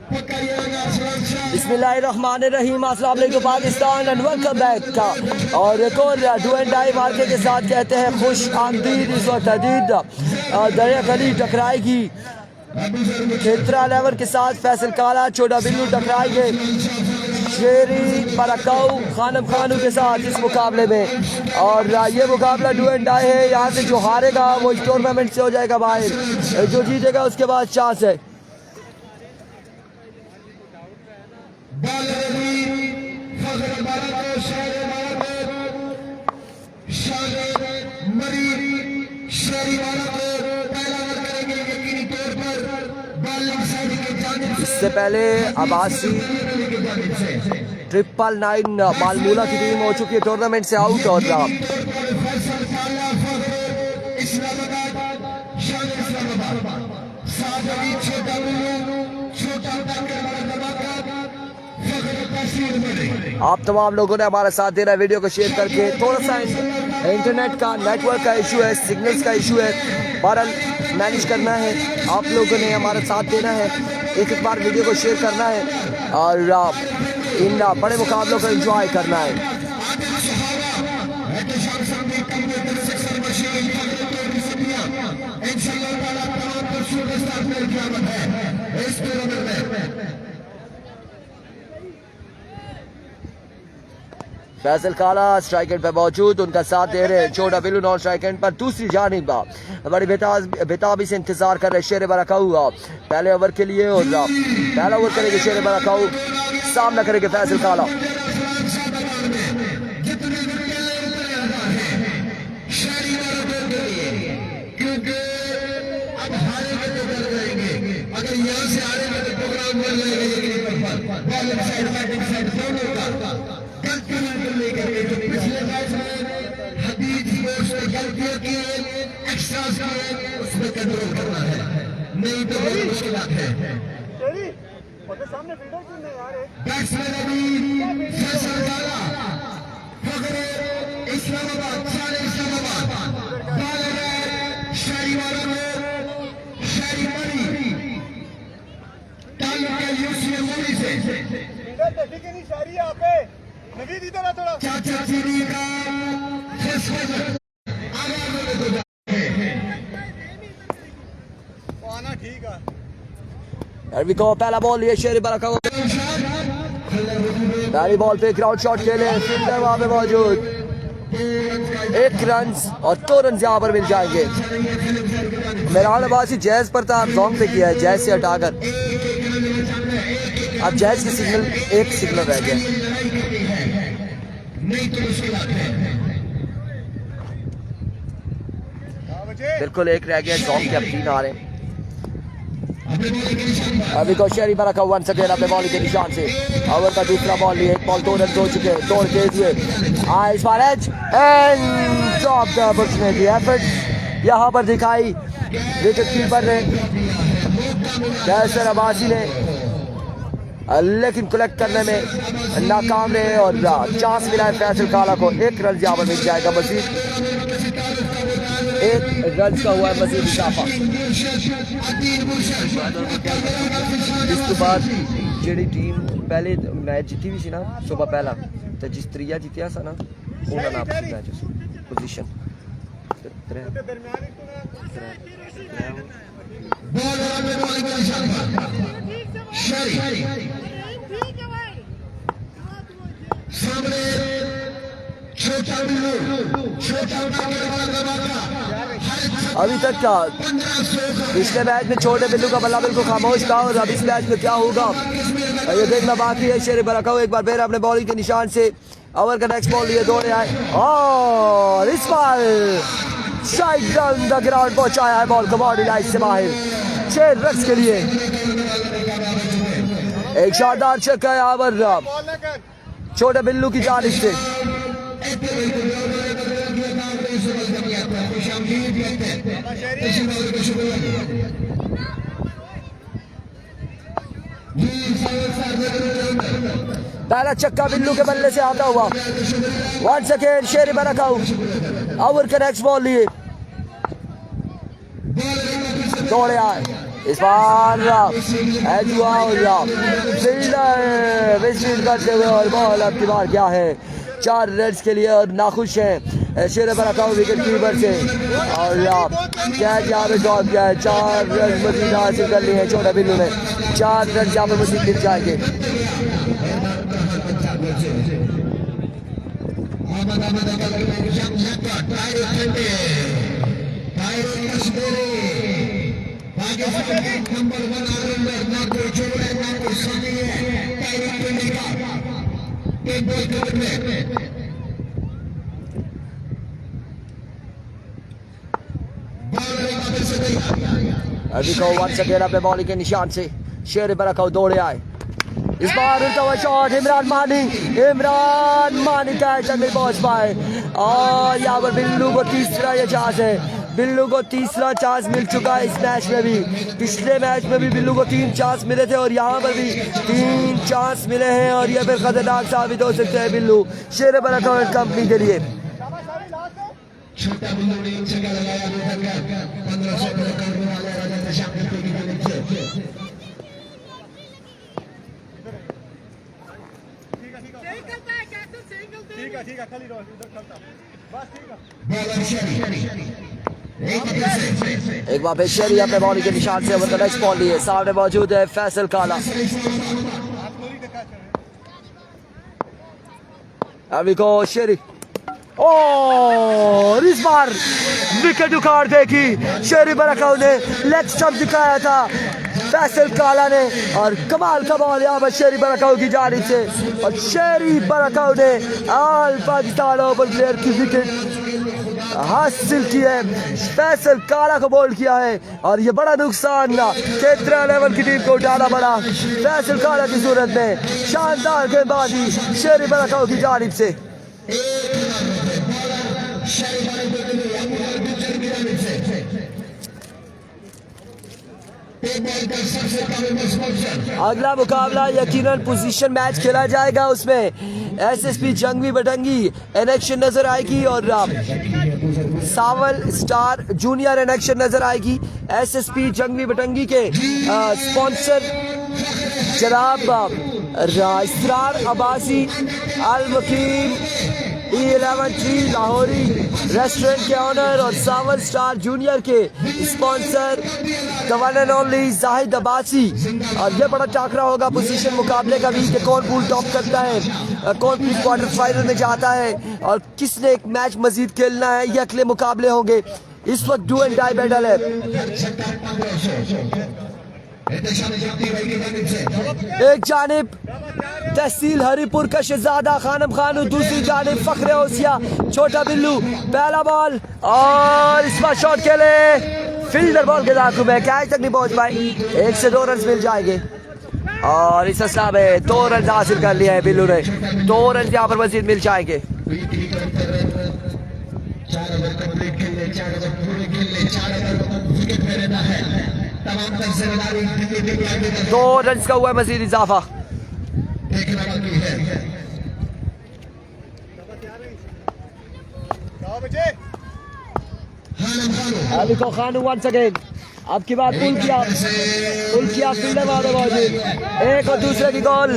बिस्मिल्लाहिर्रहमानिर्रहीम, अस्सलाम वालेकुम पाकिस्तान एंड वेलकम बैक। और एक और डू एंड डाई मार्के के साथ कहते हैं खुश आमदीद। इस वक्त अदीद दरिया गली टकराएगी खेतरा लेवर के साथ। फैसल काला छोटा बिल्लू टकराएंगे शेरी परकाऊ खानम खानू के साथ इस मुकाबले में। और ये मुकाबला डू एंड डाई है। यहाँ से जो हारेगा वो इस टूर्नामेंट से हो जाएगा बाहर, जो जीतेगा उसके बाद चांस है। इससे पहले अब्बासी 999 मालमूला की टीम हो चुकी है टूर्नामेंट से आउट। और आप तमाम लोगों ने हमारा साथ देना है, वीडियो को शेयर करके। थोड़ा सा इंटरनेट का नेटवर्क का इशू है, सिग्नल्स का इशू है, बहरहाल मैनेज करना है। आप लोगों ने हमारा साथ देना है, एक बार वीडियो को शेयर करना है और इन बड़े मुकाबलों को एंजॉय करना है। फैसल काला स्ट्राइक एंड पे मौजूद, उनका साथ दे रहे हैं छोटा बिल्लू नॉन स्ट्राइक एंड पर। दूसरी जानिब बड़ी बेताबी से इंतजार कर रहे शेर बरकाऊ पहले ओवर के लिए। और पहला ओवर करेंगे शेर बरकाऊ, सामना करेंगे फैसल काला। नहीं तो बड़ी मुश्किलात है। बैट्समैन अभी फैसल काला, इस्लामाबाद, सारे इस्लामाबाद। बॉलर है शहरी वालों में शहरी मरी ताल्लुक है यूसी मोदी से। चाचा चीनी का पहला बॉल लिए शेर बरकाऊ, पहली बॉल पे ग्राउंड शॉट खेले, फील्डर वहां पे मौजूद। 1 रन और 2 रन यहाँ पर मिल जाएंगे। मेहरान अब्बासी जैज पर था, जोंग पे किया है, जैज से हटाकर अब जैज की सिग्नल एक सिग्नल रह गया। बिल्कुल एक रह गया, जोंग के अब 3 आ रहे हैं। अभी को शेरी बरकाऊ वंस अगेन अपने बॉलिंग के निशान से ओवर का दूसरा बॉल लिए। 1 बॉल 2 रन हो चुके, तोड़ तेज हुए इस बार edge and drop the opportunity effort यहां पर दिखाई विकेट कीपर ने फैसल अब्बासी ने, लेकिन कलेक्ट करने में नाकाम रहे और चांस मिला है फैसल काला को। 1 रन यहाँ पर मिल जाएगा, मजीद 1 रन का हुआ है मजीद इजाफा। इसके बाद जी टीम पहले मैच जीती भी सी ना सुबह पहला, तो जिस त्रिया जीतिया सा ना उन्होंने नाम मैच पोजीशन अभी तक का पिछले मैच में छोटे बिल्लू का बल्ला बिल्कुल खामोश था और अब इस मैच में क्या होगा ये देखना बाकी है। शेर बरकाऊ एक बार फिर अपने बॉलिंग के निशान से ओवर का नेक्स्ट बॉल लिए दौड़े आए और इस बार साइड डाउन द ग्राउंड पहुंचाया है बॉल को बॉडी लाइन से बाहर 6 रन के लिए। एक शानदार छक्का यहाँ पर छोटे बिल्लू की जानिब से। पहला छक्का बिल्लू के बल्ले से आता हुआ। वंस अगेन शेर बरकाऊ ओवर का नेक्स्ट बॉल लिए दौड़े आए इस बार फील्डर विस्फीड करते हुए और बॉल अब की बार क्या है 4 रन्स के लिए और नाखुश हैं शेर बरकाऊ विकेट कीपर से और कैच यहाँ पे ड्रॉप किया है 4 रन मजीद हासिल कर लिए हैं छोटा बिल्लू ने 4 रन यहाँ पे मजीद मिल जाएंगे नंबर 1 ऑलराउंडर ना कोई छोड़ है ना कोई सानी है टाइगर ट्वेंटी का टीम बॉल क्रिकेट में अभी को वंस अगेन अपने बॉलिंग के निशान से शेर बरकाऊ दौड़े आए इस बार उड़ता हुआ शॉट इमरान मानी कैच नहीं पहुंच पाए और यहाँ पर बिल्लू को तीसरा ये चांस है बिल्लू को तीसरा चांस मिल चुका है इस मैच में भी पिछले मैच में भी बिल्लू को 3 चांस मिले थे और यहाँ पर भी 3 चांस मिले हैं और ये फिर खतरनाक साबित हो सकते हैं बिल्लू शेर बरकाऊ कंपनी के लिए छोटा बिल्लू ने एक जगह लगाया 1500 करने वाले राजा शामिल के नीचे ठीक है खाली रहो उधर खेलता बस ठीक है बॉलर शरी एक बार फिर शेरी अपने बॉलिंग के निशान से ओवर द नेक्स्ट बॉल लिए सामने मौजूद है फैसल काला अभी को शेरी और इस बार विकेट उखाड़ देखी शेरी बरकाऊ ने लेग स्टंप दिखाया था फैसल काला ने और कमाल का बॉल यहाँ पर शेरी बरकाऊ की जानिब से और शेरी बरकाऊ ने ऑल पाकिस्तान ओपन प्लेयर की विकेट हासिल की है फैसल काला को बोल्ड किया है और ये बड़ा नुकसान केतरा लेवल की टीम को उठाना पड़ा फैसल काला की सूरत में शानदार गेंदबाजी शेरी बरकाऊ की जानिब से अगला मुकाबला यकीनन पोजीशन मैच खेला जाएगा उसमें एसएसपी जंगवी बटंगी इलेक्शन नजर आएगी और सावल स्टार जूनियर इलेक्शन नजर आएगी एसएसपी जंगवी बटंगी के स्पॉन्सर जनाब इसरार अब्बासी अल मुकीम E11 लाहौरी रेस्टोरेंट के ऑनर और सावर स्टार जूनियर के sponsor the one and only Zahid Abbasi और ये बड़ा टाकरा होगा पोजीशन मुकाबले का भी कि कौन पूल टॉप करता है कौन प्री क्वार्टर फाइनल में जाता है और किसने एक मैच मजीद खेलना है ये अगले मुकाबले होंगे इस वक्त डू एंड डाई बैटल है एक जानिब तहसील हरिपुर का शहजादा खानम खानू दूसरी जानिब फखरे होसिया छोटा बिल्लू पहला बॉल और इस बार शॉट खेले फील्डर बॉल के दाखिल में कैच तक नहीं पहुंच पाई 1 से 2 रन मिल जाएंगे और इस असला में 2 रन हासिल कर लिया है बिल्लू ने 2 रन यहाँ पर मजीद मिल जाएंगे 2 रन का हुआ है मजीद इजाफा अली को खानू वंस अगेन अब की बात पुल किया फील्डर वाले मौजूद एक और दूसरे की गोल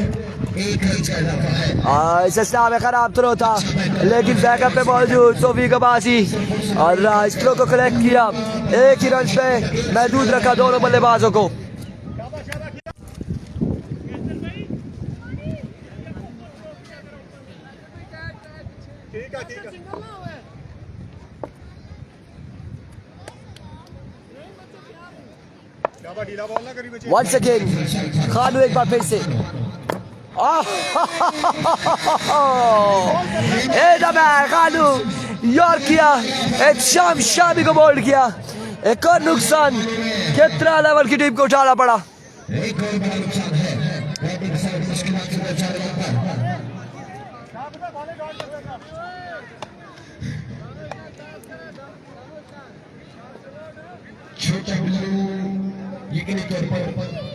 इस स्टार में खराब थ्रो था लेकिन बैकअप पे मौजूद तौफीक अब्बासी और इस थ्रो को कलेक्ट किया एक ही रन पे महदूद रखा दोनों बल्लेबाजों को वंस अगेन खानू एक बार फिर से खानू योर किया एक शामी को बोल्ड किया एक और नुकसान केतरा लेवल की टीम को उठाना पड़ा छोटा बिल्लू यकीनी तौर पर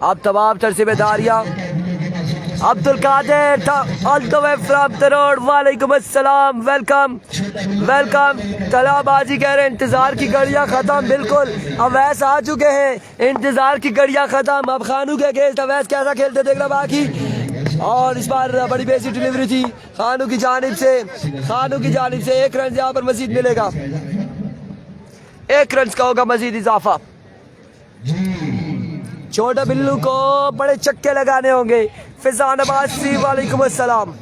अब तमाम तरसीबेदारियां Abdul Qadir all the way from तरोड़, वालेकुम अस्सलाम, वेलकम वेलकम। तलाबाजी कह रहे हैं इंतजार की घड़ियां खत्म, बिल्कुल अवैस आ चुके हैं, इंतजार की घड़ियां खत्म। अब खानू के अगेंस्ट अवैस कैसा खेलते देखना बाकी। और इस बार बड़ी बेसी डिलीवरी थी खानू की जानिब से, खानू की जानिब से 1 रन यहाँ पर मजीद मिलेगा, 1 रन का होगा मजीद इजाफा। छोटा बिल्लू को बड़े चक्के लगाने होंगे। फिजान अब्बासी, वालेकुम अस्सलाम।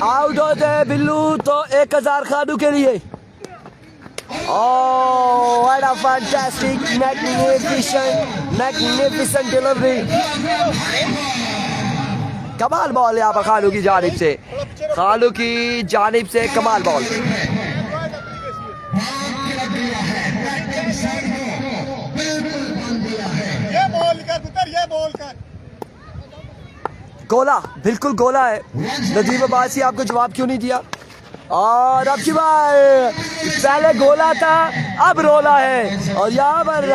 आउट होते हैं बिल्लू तो 1000 खानू के लिए। Oh, what a fantastic, magnificent delivery. कमाल बॉल यहाँ पर खानू की जानिब से, खानू की जानिब से कमाल बॉल। ये बॉल कर पुत्र, ये बॉल कर। गोला, बिल्कुल गोला है। नदीम अब्बासी आपको जवाब क्यों नहीं दिया? और अब की बार पहले गोला था, अब रोला है। और यहाँ पर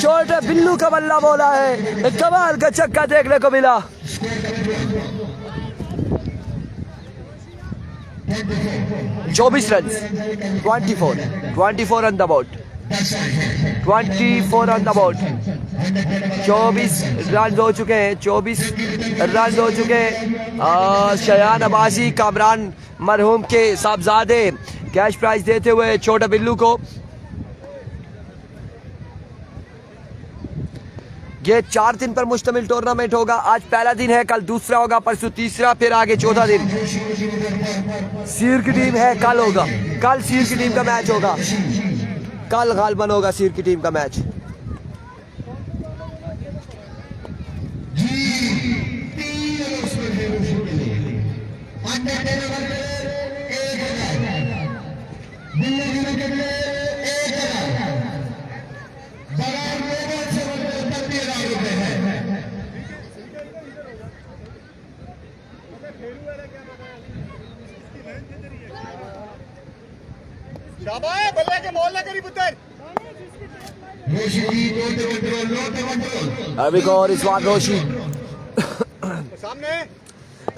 छोटे बिल्लू का बल्ला बोला है, कमाल का छक्का देखने को मिला। 24 run, 24 on the board, 24 on the board. 24 run हो चुके हैं, 24 रन हो चुके हैं। शयान अब्बासी कामरान मरहूम के साहबजादे कैश प्राइज देते हुए छोटा बिल्लू को। ये 4 दिन पर मुश्तमिल टूर्नामेंट होगा। आज पहला दिन है, कल दूसरा होगा, परसों तीसरा, फिर आगे चौथा दिन। सीर की टीम है, कल होगा, कल सीर की टीम का मैच होगा, कल गालबन होगा सीर की टीम का मैच। शाबाश, बल्ले के बॉल ना करी पुत्र। अभी को रिजवान रोशी, सामने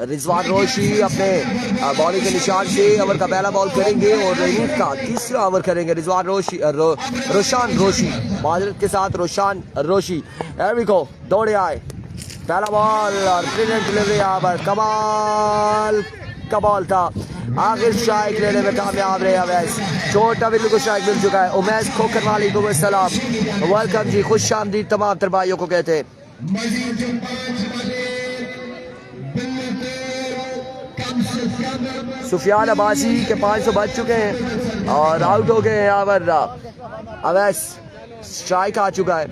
रिजवान रोशी अपने बॉलिंग के निशान से ओवर का पहला बॉल करेंगे और रहीम का तीसरा ओवर करेंगे। रिजवान रोशी, रोशान रोशी, माजरत के साथ रोशान रोशी। अभी को दौड़े आए, पहला बॉल और ब्रिलियंट डिलीवरी, यहाँ पर कमाल का बॉल था। आखिर स्ट्राइक लेने में कामयाब रहे अवैस। छोटा बिल्लू को स्ट्राइक मिल चुका है। उमैस खोकर, वालेकुम अस्सलाम, वेलकम जी, खुश आमदीद तमाम तर भाइयों को कहते हैं। सुफियान अब्बासी के 500 बज चुके हैं और आउट हो गए हैं यहाँ पर अवैस। स्ट्राइक आ चुका है।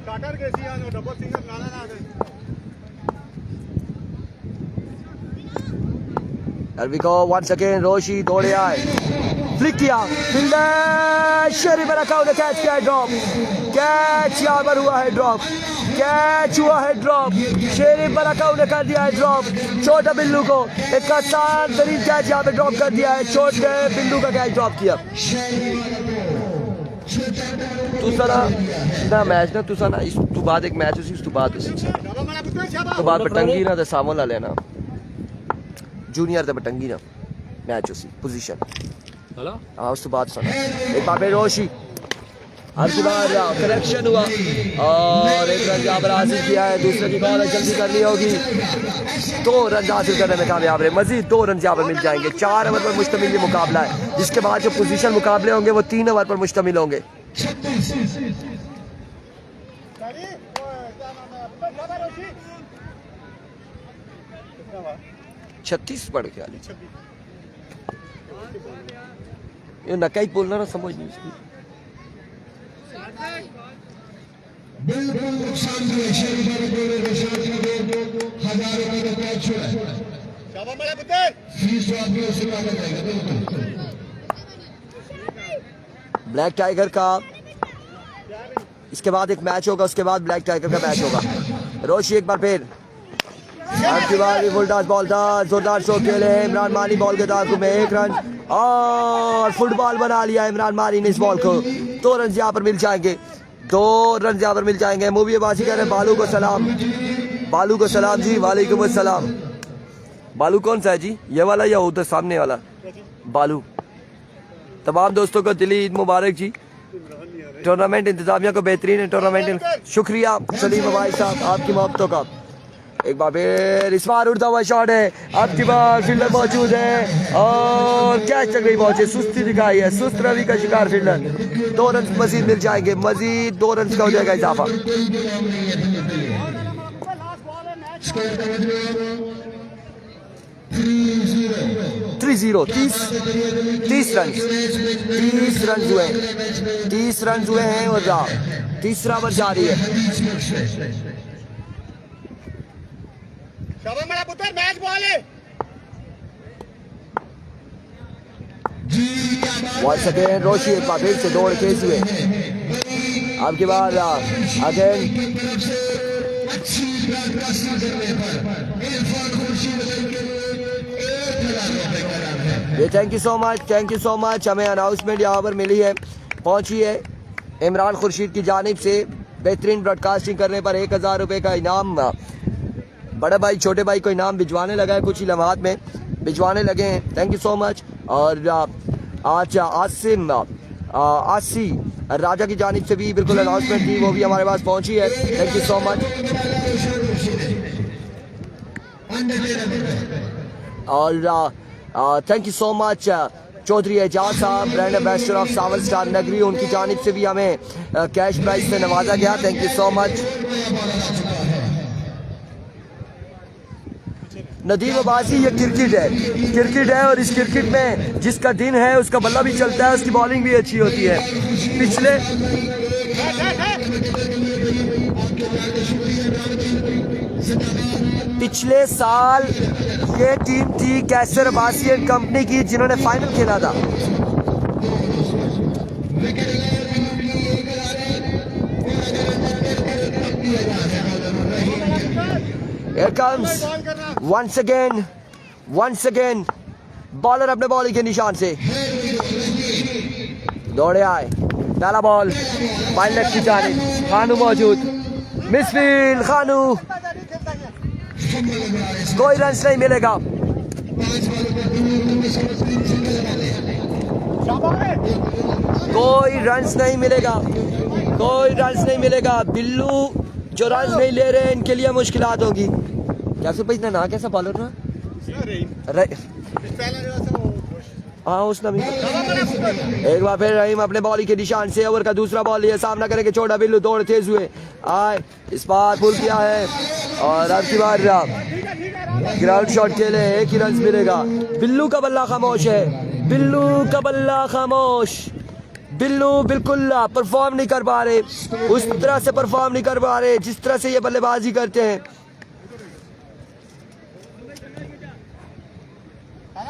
काटर कैसी आनो डबल सिंगल नाना ना गए। अरबिको वंस अगेन, रोशी दौड़े आए, फ्लिक किया, फील्डर शरीफ रखा, उन्हें कैच किया है, ड्रॉप, कैच यहाँ पर हुआ है, ड्रॉप, कैच हुआ है, ड्रॉप। शरीफ रखा, उन्हें कर दिया है ड्रॉप। छोटा बिल्लू को एक आसान तरीन कैच यहाँ पे ड्रॉप कर दिया है, छोटे बिल्लू का कैच ड्रॉप किया। तू सारा ना मैच ना, तू सारा इस तू बाद एक मैच उसी तू बाद उसी तो बाद पटंगी ना, तो सामो ला लेना जूनियर ते पटंगी ना मैच उसी पोजीशन हेलो। हाँ उस बाद सुना एक बार रोशी, हर बार कनेक्शन हुआ और 1 रन यहाँ पर हासिल किया है। दूसरे की बॉल जल्दी करनी होगी, 2 रन हासिल करने में कामयाब रहे। मजीद 2 रन यहाँ पर मिल जाएंगे। 4 ओवर पर मुश्तमिल ये मुकाबला है, जिसके बाद जो पोजीशन मुकाबले होंगे वो 3 ओवर पर मुश्तमिल होंगे। 36 पड़ गया, ये नकाई बोलना ना समझ नहीं इसकी। बिल्कुल नुकसान हुए शरीफ वाले बोले निशान का दो 1000 रुपए का कैच हुआ शाबाश मेरा पुत्र फीस तो आपकी वसूल आ जाएगा बिल्कुल ब्लैक टाइगर का इसके बाद एक मैच होगा, उसके बाद ब्लैक टाइगर का मैच होगा। रोशी एक बार फिर आपकी बार फुल टॉस बॉल था, जोरदार शॉट खेले इमरान मानी बॉल के दाखिल में 1 रन और फुटबॉल बना लिया इमरान मानी ने इस बॉल को। 2 रन यहाँ पर मिल जाएंगे, 2 रन यहाँ पर मिल जाएंगे। मूवी बाजी कर रहे हैं बालू को सलाम, बालू को सलाम जी, वालेकुम अस्सलाम। बालू कौन सा है जी, ये वाला या उधर सामने वाला बालू? तमाम दोस्तों को दिली ईद मुबारक जी। टूर्नामेंट इंतजामिया को बेहतरीन टूर्नामेंट, शुक्रिया सलीम भाई साहब आपकी मोहब्बतों का। एक बार फिर इस बार उड़ता हुआ शॉट है, आपकी बार फील्डर मौजूद है और कैच तक नहीं पहुंचे, सुस्ती दिखाई है, सुस्त रवि का शिकार फील्डर। 2 रन मजीद मिल जाएंगे, मजीद 2 रन का हो जाएगा इजाफा। 3-0 30 रन हुए, 30 रन हुए हैं और तीसरा ओवर जारी है। शाबाश मेरा पुत्र मैच बॉल है वंस अगेन रोशी एक बार फिर से दौड़ के हुए, आपके बाद अगेन ये थैंक यू सो मच। हमें अनाउंसमेंट यहाँ पर मिली है, पहुंची है इमरान खुर्शीद की जानिब से बेहतरीन ब्रॉडकास्टिंग करने पर 1000 रुपये का इनाम बड़े भाई छोटे भाई को इनाम भिजवाने लगा है, कुछ ही लम्हात में भिजवाने लगे हैं। Thank you so much. और आज आसी राजा की जानिब से भी बिल्कुल अनाउंसमेंट थी, वो भी हमारे पास पहुंची है। Thank you so much. और thank you so much Chaudhary Ejaz साहब, ब्रांड एम्बेसडर ऑफ सावर स्टार नगरी, उनकी जानिब से भी हमें कैश प्राइज से नवाजा गया। Thank you so much. Nadeem Abbasi, ये क्रिकेट है और इस क्रिकेट में जिसका दिन है उसका बल्ला भी चलता है, उसकी बॉलिंग भी अच्छी होती है। पिछले साल ये टीम थी कैसर अब्बासी एंड कंपनी की जिन्होंने फाइनल खेला था। Here comes once again bowler अपने बॉलिंग के निशान से दौड़े आए। पहला बॉल पायलट की जानिब, खानू मौजूद, मिसफील्ड खानू, कोई रन नहीं मिलेगा। कोई रन नहीं मिलेगा। बिल्लू जो रन नहीं ले रहे इनके लिए मुश्किलात होगी। कैसे भाई ना कैसा बॉलर ना हाँ उसने भी एक बार फिर रहीम अपने बॉलिंग के निशान से ओवर का दूसरा बॉल लिए सामना करेंगे। छोटा बिल्लू दौड़ तेज हुए आए, इस बार पुल किया है और अब की बार ग्राउंड शॉट के लिए 1 ही रन मिलेगा। बिल्लू का बल्ला खामोश है, बिल्लू बिल्कुल परफॉर्म नहीं कर पा रहे, उस तरह से परफॉर्म नहीं कर पा रहे जिस तरह से ये बल्लेबाजी करते हैं।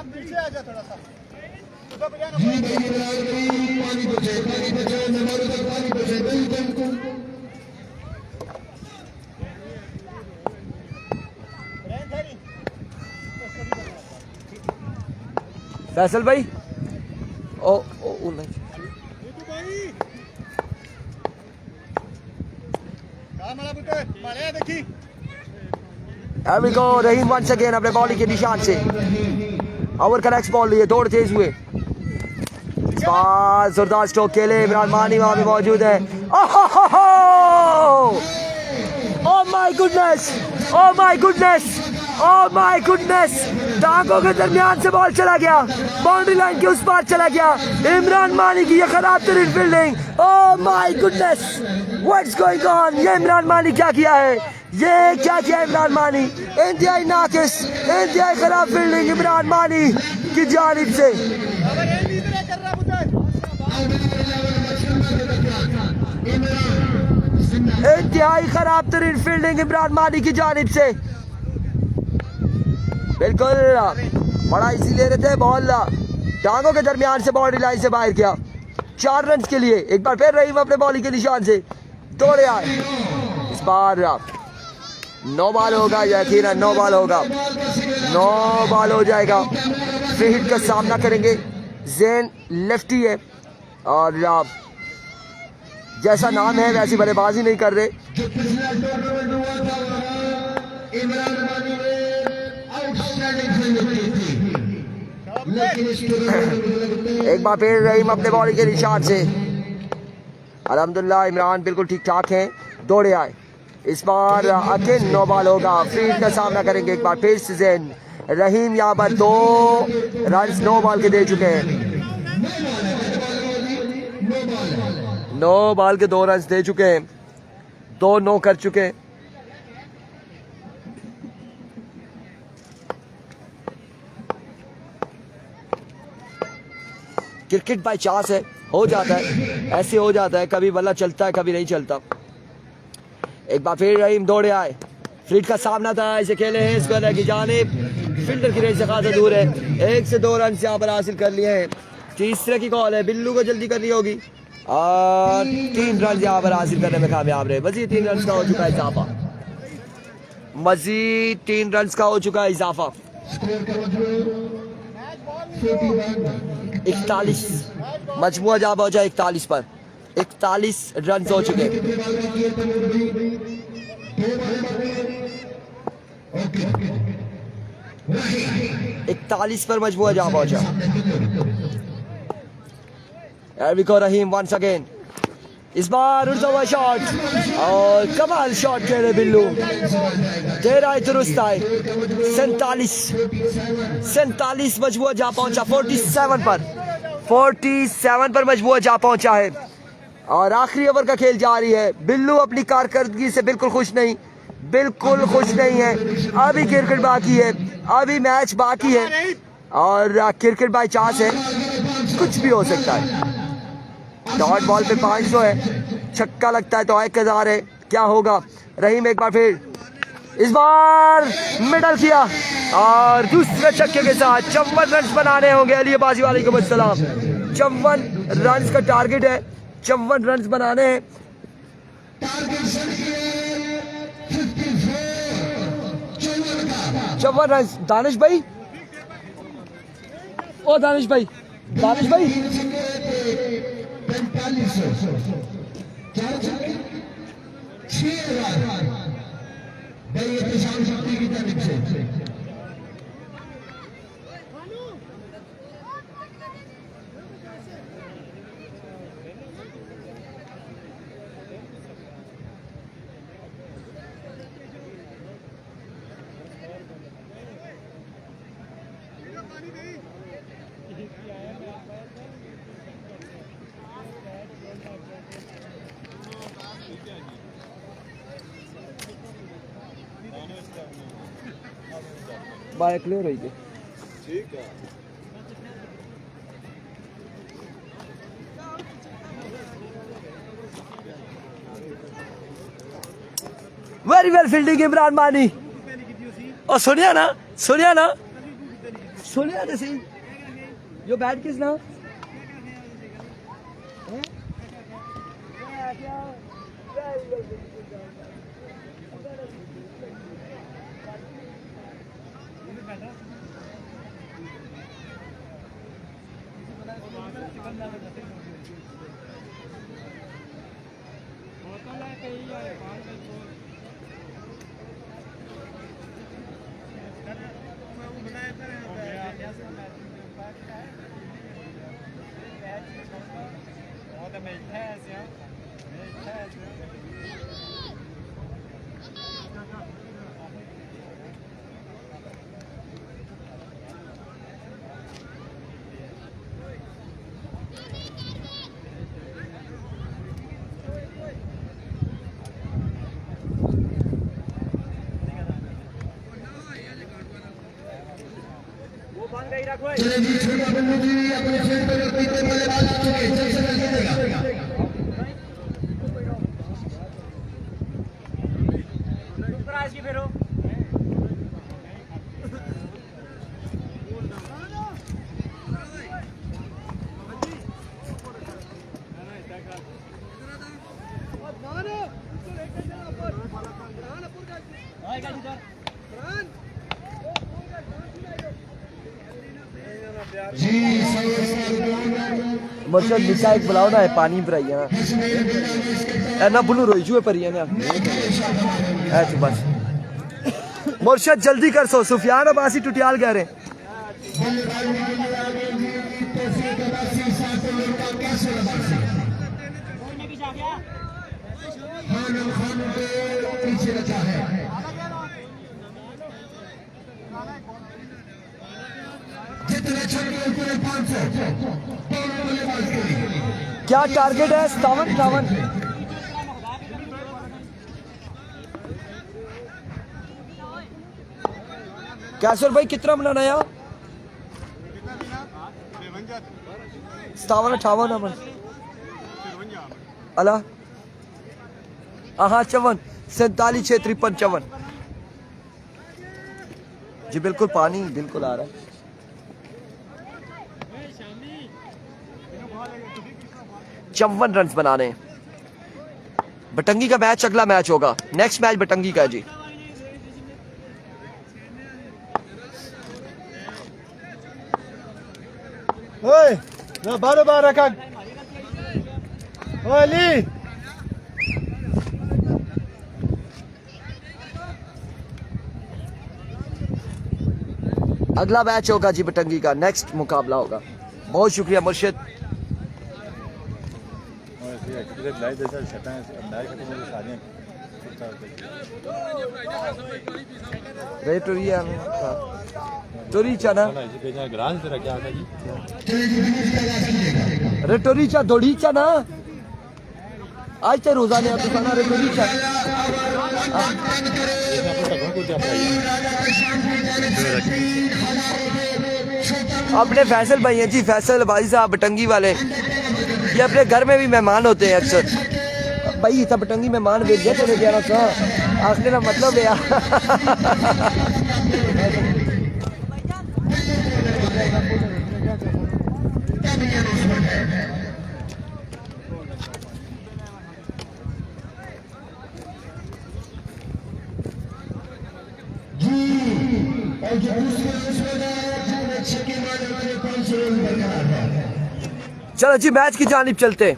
पीछे आ जा थोड़ा सा। फैसल भाई ओ नहीं रहीम वंस अगेन अपने बॉलिंग के निशान से ओवर का नेक्स्ट बॉल लिए, दौड़ तेज हुए, जोरदार स्ट्रोक के लिए इमरान मानी वहां पे मौजूद है। ओह माय गुडनेस टांगों के दरमियान से बॉल चला गया, बाउंड्री लाइन के उस पार चला गया। इमरान मानी की ये खराब तरीन fielding. Oh my goodness what's going on. ये इमरान मानी क्या किया है, ये क्या किया इमरान मानी। इंतहाई नाकिस, इंतहाई खराब फील्डिंग इमरान मानी की जानिब से। इंतहाई खराब तरीन फील्डिंग इमरान मानी की जानिब से, बिल्कुल बड़ा इजी ले रहे थे, बॉल टांगों के दरमियान से बाउंड्री लाइन से बाहर किया। 4 रन के लिए एक बार फिर रहीम अपने बॉलिंग के निशान से दौड़े आए। इस बार 9 बॉल होगा, यकीनन 9 बॉल होगा, 9 बॉल हो जाएगा। फ्री हिट का सामना करेंगे, जैन लेफ्टी है और जैसा नाम है वैसी बल्लेबाजी नहीं कर रहे। जो पिछला टूर्नामेंट हुआ था इमरान मानी ने आउटस्टैंडिंग फील्डिंग की थी, लेकिन इस टूर्नामेंट में लगता है एक बार फिर रहीम अपने बॉलिंग के निशान से, अल्हम्दुलिल्लाह इमरान बिल्कुल ठीक ठाक हैं, दौड़े आए। इस बार अगेन 9 बॉल होगा, फ्री हिट का सामना करेंगे एक बार फिर से जैन। रहीम यहाँ पर 2 रन 9 बॉल के दे चुके हैं, 9 बॉल के 2 रन दे चुके हैं, 2-9 कर चुके हैं। क्रिकेट बाय चांस है, हो जाता है, ऐसे हो जाता है, कभी बल्ला चलता है कभी नहीं चलता। एक बार फिर रहीम दौड़े आए, फ्लीट का सामना था, इसे खेले हैं इस कॉर्नर की जानिब, फील्डर की रेंज से खासा दूर है। 1 से 2 रन यहाँ पर हासिल कर लिए हैं। तीसरे की कॉल है, बिल्लू को जल्दी करनी होगी और 3 रन यहाँ पर हासिल करने में कामयाब रहे। मजीद 3 रन का हो चुका है इजाफा, मजीद 3 रन का हो चुका है इजाफा। 41 मजमुआ जा पहुंचा 41 पर, 41 रन हो चुके हैं। 41 पर मजमुआ जा पहुंचा। रहीम वंस अगेन, इस बार उड़ता हुआ शॉट और कमाल शॉट खेले बिल्लू, दे रहा है दुरुस्त आए। 47 मजमुआ जा पहुंचा 47 पर मजमुआ जा पहुंचा है और आखिरी ओवर का खेल जारी है। बिल्लू अपनी कारकर्दगी से बिल्कुल खुश नहीं है। अभी क्रिकेट बाकी है, अभी मैच बाकी है और क्रिकेट बाय चांस है, कुछ भी हो सकता है। डॉट बॉल पे 500 है, छक्का लगता है तो 1000 है, क्या होगा। रहीम एक बार फिर, इस बार मिडल किया और दूसरे छक्के के साथ 54 रन बनाने होंगे। अली अब्बासी वालेकुम अस्सलाम। 54 रन का टारगेट है, 54 रन बनाने हैं। 54 रन। दानिश भाई, ओ दानिश भाई 45 बाइक ले रही है। ठीक है। वेरी वेल फील्डिंग इमरान मानी। और सुनिया ना सही जो बैट किस ना जी मुर्शद निका एक बुलाओ ना है पानी पर आई है ना बुलू रोई जुए पर ही है ना बस मुर्शद जल्दी कर सो सुफियान अब्बासी टुटियाल कह रहे पीछे रखा है जितने छक्के पूरे 500 क्या टारगेट है 57 कैसर भाई कितना बनाना यार 57 अमन अला हाँ 54 47 6 53 54 जी बिल्कुल पानी बिल्कुल आ रहा है चौवन रन बनाने बटंगी का मैच अगला मैच होगा नेक्स्ट मैच बटंगी का है जी ओए ना बारो बार रखा ओए अली अगला मैच होगा जी बटंगी का नेक्स्ट मुकाबला होगा बहुत शुक्रिया मुर्शिद टोरीचा ना टोरीचा दौड़ीचा ना आज तो रोजाने दुकाना टोरीचा अपने फैसल भाई हैं जी फैसल भाई साहब बटंगी वाले ये अपने घर में भी मेहमान होते हैं अक्सर भाई इतना बटंगी मेहमान भेज दिया तेरे ग्यारह सौ आखने का मतलब है चलो जी मैच की जानिब चलते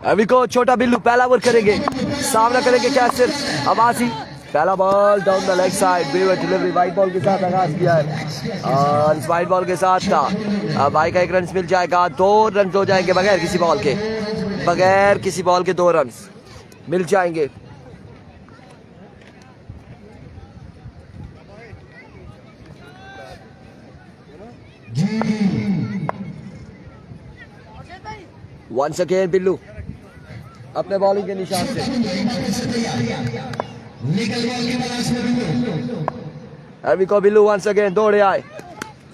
अभी को छोटा बिल्लू पहला ओवर करेंगे सामना करेंगे कैसर अब्बासी पहला ball down the leg side delivery white ball के साथ आगाज किया है और वाइट बॉल के साथ था भाई का एक रन मिल जाएगा 2 रन हो जाएंगे बगैर किसी बॉल के 2 रन मिल जाएंगे वंस अगेन बिल्लू अपने बॉलिंग के निशान से अभी को बिल्लू वंस अगेन दौड़े आए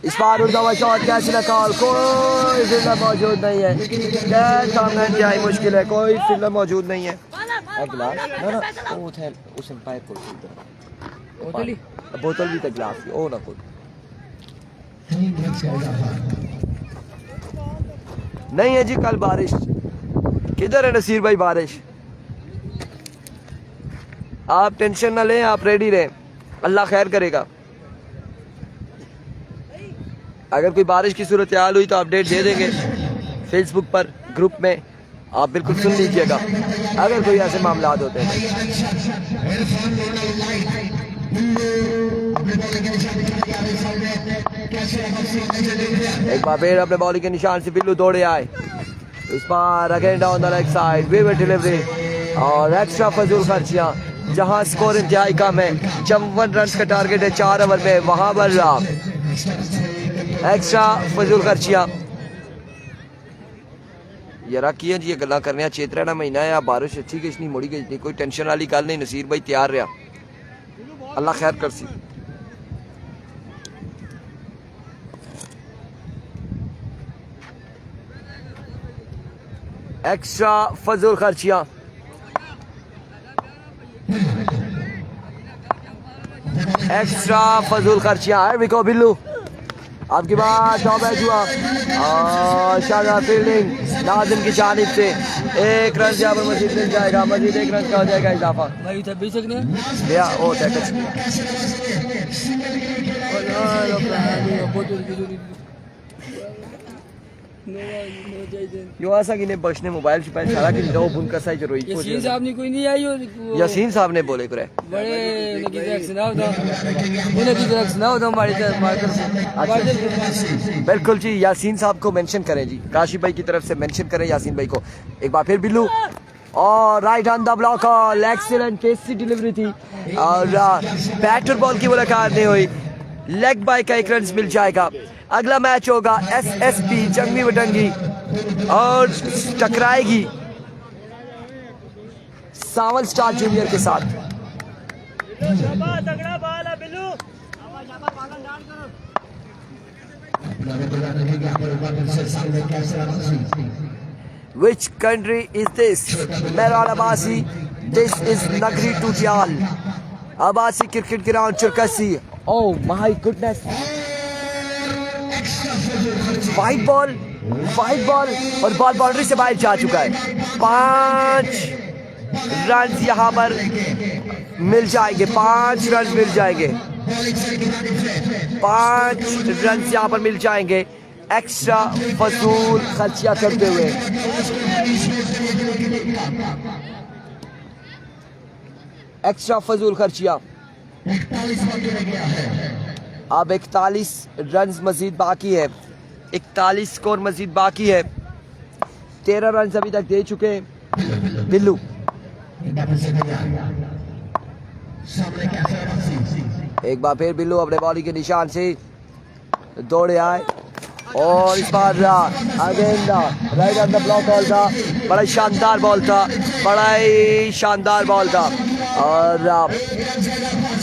इस बार उड़ता हुआ शॉट कैच न कॉल कोई फील्डर मौजूद नहीं है कैच सामने जाए मुश्किल है कोई फील्डर मौजूद नहीं है गिलास ना ना वो थे उस एम्पायर को बोतल भी था गिलास की ओ ना कोई नहीं है जी कल बारिश किधर है नसीर भाई बारिश आप टेंशन ना लें आप रेडी रहें अल्लाह खैर करेगा अगर कोई बारिश की सूरत हाल हुई तो अपडेट दे देंगे फेसबुक पर ग्रुप में आप बिल्कुल सुन लीजिएगा अगर कोई ऐसे मामला होते हैं एक बार फिर अपने बॉलिंग के निशान से बिल्लू दौड़े आए इस बार again down the leg side vivid delivery और एक्स्ट्रा फजूल खर्चियां जहां स्कोर इंतहाई कम है 54 रन का टारगेट है 4 ओवर में वहां पर एक्स्ट्रा फजूल खर्चियां यार की जी गल्लां करने चेतरा ना महीना है बारिश अच्छी किश नहीं मुड़ी गई कोई टेंशन वाली गल नहीं नसीर भाई तैयार रहा अल्लाह खैर कर सी एक्स्ट्रा फजूल खर्चियां, एक्स्ट्रा फजूल खर्चियां। विको बिल्लू आपकी बात टॉप हुआ और शानदार फील्डिंग नाजिम की जानिब से। एक रन यहाँ पर मजीद मिल जाएगा, मजीद एक रन का हो जाएगा इजाफा। या ओ यो ऐसा कि ने बख्शने मोबाइल छुपाए सारा कि दो बुन का साइज रोई यासीन साहब ने कोई नहीं आई और यासीन साहब ने बोले करे बड़े उनकी तरफ से ना होता, उनकी तरफ से ना होता हमारी तरफ बिल्कुल जी। यासीन साहब को मेंशन करें जी, काशिफ भाई की तरफ से मेंशन करें यासीन भाई को। एक बार फिर बिल्लू और right on the block, excellent tasty delivery थी और बैटर बॉल की मुलाकात नहीं हुई। लेग बाय का एक रन मिल जाएगा। अगला मैच होगा SSB जंगली वटंगी और टकराएगी सावल स्टार जूनियर के साथ। Which country is this? Meral Abbasi. This is Nagri Tutial. Abbasi cricket ground Cherkassi. Oh my goodness. White ball और बॉल बाउंड्री से बाहर जा चुका है। 5 रन यहाँ पर मिल जाएंगे, 5 रन मिल जाएंगे, 5 रन यहाँ पर मिल जाएंगे एक्स्ट्रा फजूल खर्चियां करते हुए। एक्स्ट्रा फजूल खर्चियां। अब 41 रन मजीद बाकी है, 41 स्कोर मजीद बाकी है। 13 रन अभी तक दे चुके हैं बिल्लू। एक बार फिर बिल्लू अपने बॉलिंग के निशान से दौड़े आए और इस बार again right on the block ball था। बड़ा ही शानदार बॉल था, बड़ा ही शानदार बॉल था और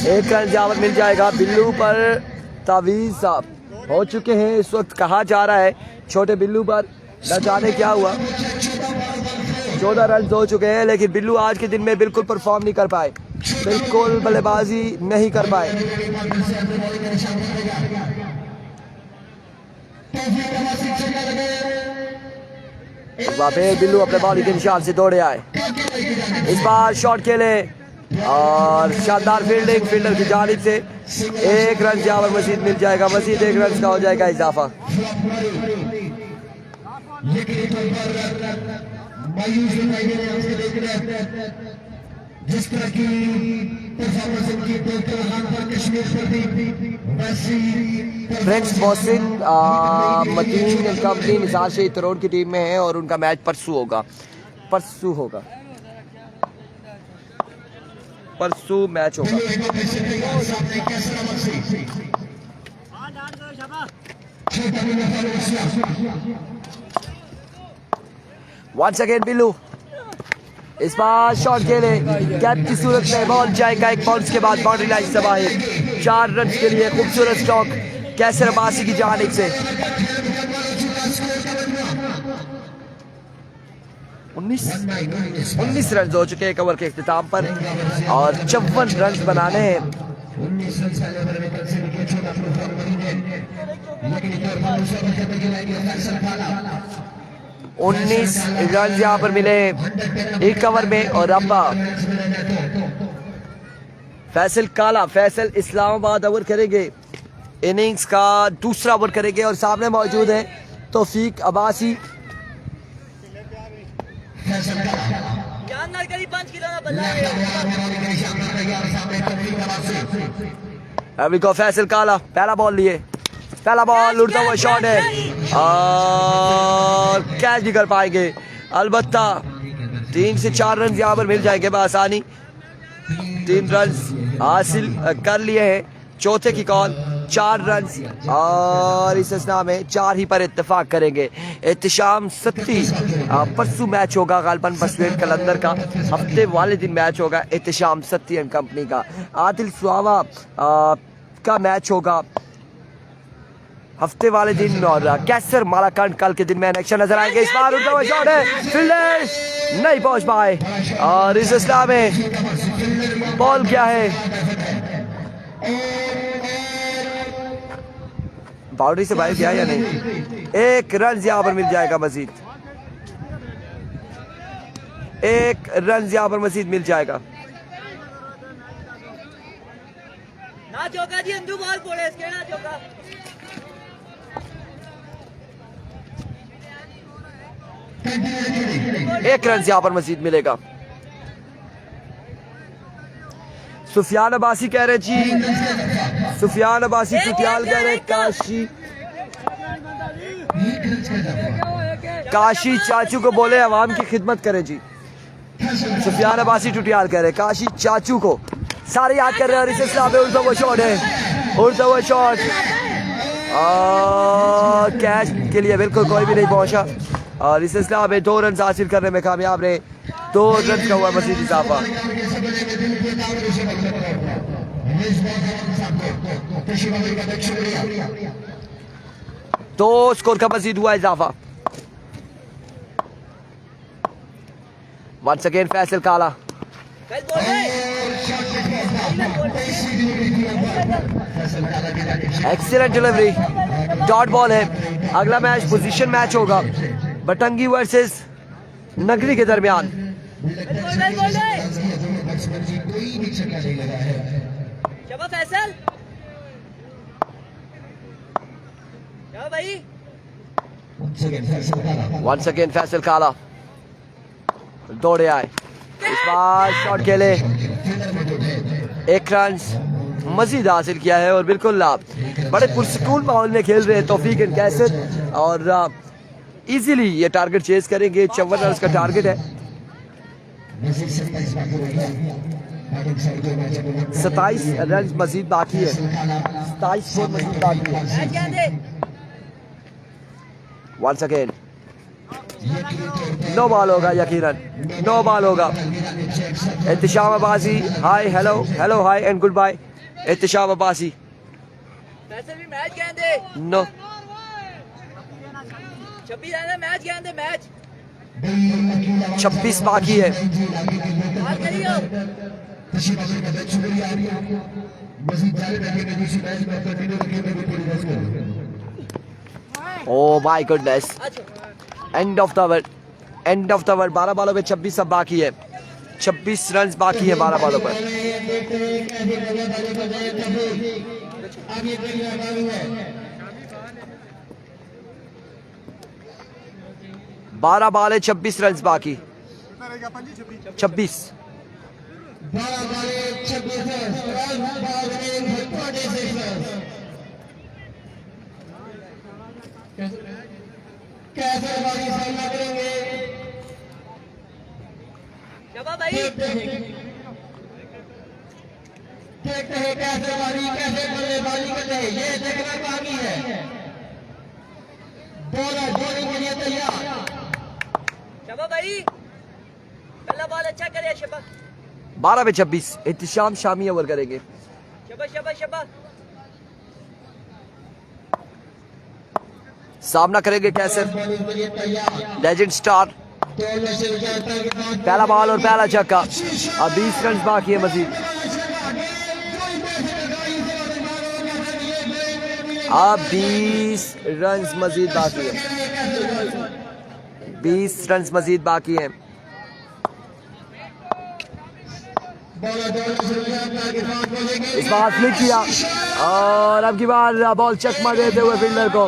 एक रन जावर मिल जाएगा बिल्लू पर। तावीज़ साहब हो चुके हैं इस वक्त, कहा जा रहा है छोटे बिल्लू पर, न जाने क्या हुआ। 14 रन हो चुके हैं लेकिन बिल्लू आज के दिन में बिल्कुल परफॉर्म नहीं कर पाए, बिल्कुल बल्लेबाजी नहीं कर पाए। बिल्लू अपने बॉलिंग के निशान से दौड़े आए, इस बार शॉट खेले और शानदार फील्डिंग फील्डर की जानिब से। एक रन यहाँ पर मजीद मिल जाएगा, मजीद एक रन का हो जाएगा इजाफा। जिस तरह की फ्रेंड्स मोहसिन मतीन कंपनी निसार शहीद तरोड़ की टीम में है और उनका मैच परसों होगा, परसों मैच होगा। वंस अगेन बिल्लू इस बार शॉट खेले, कैच की सूरत में बॉल जाएगा एक बाउंस के बाद बाउंड्री लाइन से बाहर। 4 रन के लिए खूबसूरत स्ट्रोक कैसर अब्बासी की जानिब से। 19 रन हो चुके हैं कवर के इख्तिताम पर और 54 रन बनाने हैं। 19 रन यहाँ पर मिले एक ओवर में और अब फैसल काला, फैसल इस्लामाबाद ओवर करेंगे, इनिंग्स का दूसरा ओवर करेंगे और सामने मौजूद है तौफीक अब्बासी। अभी को फैसल काला पहला बॉल लिए, पहला बॉल उड़ता हुआ शॉट है और कैच नहीं कर पाएंगे। अलबत्ता 3 से 4 रन यहाँ पर मिल जाएंगे बआसानी। 3 रन हासिल कर लिए हैं, चौथे की कॉल 4 रन और इस असना में 4 ही पर इत्तेफाक करेंगे। एहतिशाम सत्ती परसों मैच होगा गालबन बसवेट कलंदर का, हफ्ते वाले दिन मैच होगा एहतिशाम सत्ती एंड कंपनी का। आदिल सुहावा का मैच होगा हफ्ते वाले दिन और कैसर मालाकांड कल के दिन में एक्शन नजर आएंगे। इस बार उल्टा हुआ शॉट है, फील्डर नहीं पहुंच पाए और इस इस्लाम में बॉल क्या है, बाउंड्री से बाहर गया या नहीं। एक रन यहाँ पर मिल जाएगा मजीद, एक रन यहाँ पर मजीद मिल जाएगा। ना चौका जी, अंदू बॉल पड़े इसके ना चौका। एक रन यहाँ पर मजीद मिलेगा। सुफियान अब्बासी कह रहे जी, सुफियान अब्बासी टुटियाल कह रहे काशी, काशी चाचू को बोले अवाम की खिदमत करे जी। सुफियान अब्बासी टुटियाल कह रहे काशी चाचू को, सारे याद कर रहे हैं। और इस इस्लाम में उड़ता हुआ शॉट है, उड़ता हुआ शॉट कैच के लिए बिल्कुल कोई भी नहीं पहुंचा और इस इस्लाम में 2 रन हासिल करने में कामयाब रहे। 2 रन का हुआ मजीद इजाफा। तो स्कोर का मजीद हुआ इजाफा। वंस अगेन फैसल काला, एक्सीलेंट डिलीवरी, डॉट बॉल है। अगला मैच पोजीशन मैच होगा बटंगी वर्सेस नगरी के दरमियान। फैसल क्या भाई, वंस अगेन फैसल काला दौड़े आए, इस बार शॉट के लिए 1 रन मजीद हासिल किया है और बिल्कुल बड़े पुरसकून माहौल में खेल रहे हैं तौफीक एंड कैसर और इजीली ये टारगेट चेज करेंगे। 54 रन का टारगेट है। 27 रन मजीद बाकी है, 27 स्कोर मजीद बाकी है। वंस अगेन नो बॉल होगा, यकीनन नो बॉल होगा। Ehtisham Abbasi hi hello hello hi and goodbye. Ehtisham Abbasi Faisal भी मैच गेंदे नो, 26 रन मैच गेंदे, मैच 26 बाकी है। बात करियो। Oh my goodness, end of the over, end of the over. 12 बॉलों में 26 अब बाकी है, 26 रन बाकी है 12 बॉलों पर। 12 बॉल है, 26 रन बाकी। 26 शबा भाई, देखते हैं कैसे बारी कैसे बल्लेबाजी करते हैं, ये देखना बाकी है। बॉलर बॉलिंग के लिए तैयार। शबा भाई पहला बॉल अच्छा करे शबा। 12 में 26 एहतिशाम शामी ओवर करेंगे। शबा शबा शबा सामना करेंगे कैसर लेजेंड स्टार। पहला बॉल और पहला छक्का। अब 20 रन बाकी है मजीद। अब 20 रन मजीद बाकी है, 20 रन मजीद बाकी हैं। इस बार फ्लिक किया और अब की बार बॉल चकमा देते हुए फील्डर को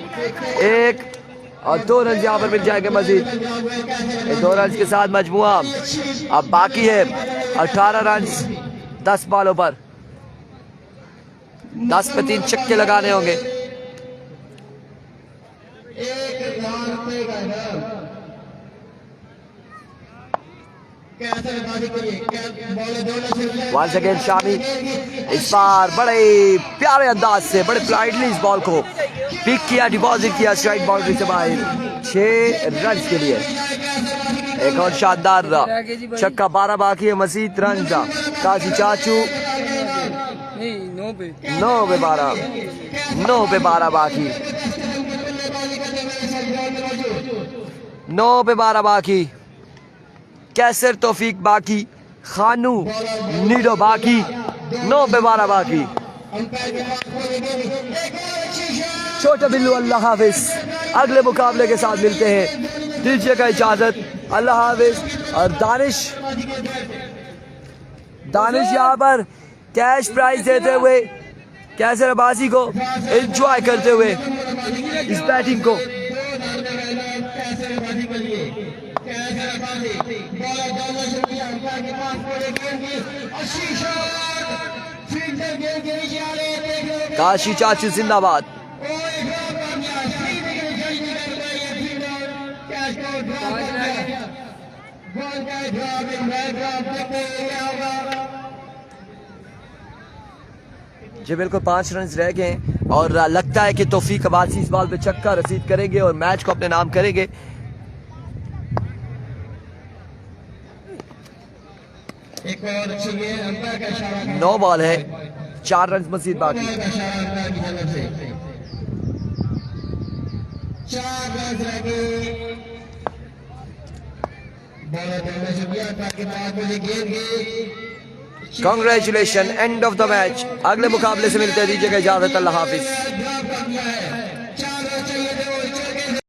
1 और 2 रन यहाँ पर मिल जाएंगे मजीद। 2 रन के साथ मजमुआ अब बाकी है 18 रन 10 बॉलों पर। 10 पे 3 छक्के लगाने होंगे। वंस अगेन शामी इस बार बड़े प्यारे अंदाज से बड़े प्राइडली इस बॉल को पिक किया, डिपॉजिट किया स्ट्राइक बाउंड्री से बाहर 6 रन के लिए। एक और शानदार छक्का। 12 बाकी है मजीद रन का। काजी चाचू 9 पे 12 बाकी। 9 पे 12 बाकी। कैसर तौफीक बाकी, खानू नीडो बाकी, 9 पे 12 बाकी। छोटा बिल्लू अल्लाह हाफिज, अगले मुकाबले के साथ मिलते हैं, दीजिएगा इजाजत, अल्लाह हाफिज। और दानिश यहाँ पर कैश प्राइज देते हुए कैसर अब्बासी को एंजॉय करते हुए इस बैटिंग को। काशी चाचू जिंदाबाद। जी बिल्कुल 5 रन रह गए और लगता है कि तौफीक अब्बासी इस बॉल पे छक्का रसीद करेंगे और मैच को अपने नाम करेंगे। एक और अच्छी गेंद, अंपायर का इशारा 9 बॉल है, 4 रन मजीद बाकी। 4 रन रह गए। बॉलर करना शुक्रिया ताकि बाद में गेंद गई। Congratulation, and of the match. अगले मुकाबले से मिलते, दीजिएगा इजाजत, अल्लाह हाफिज। ड्रॉप कर दिया है। 4 रन चाहिए थे और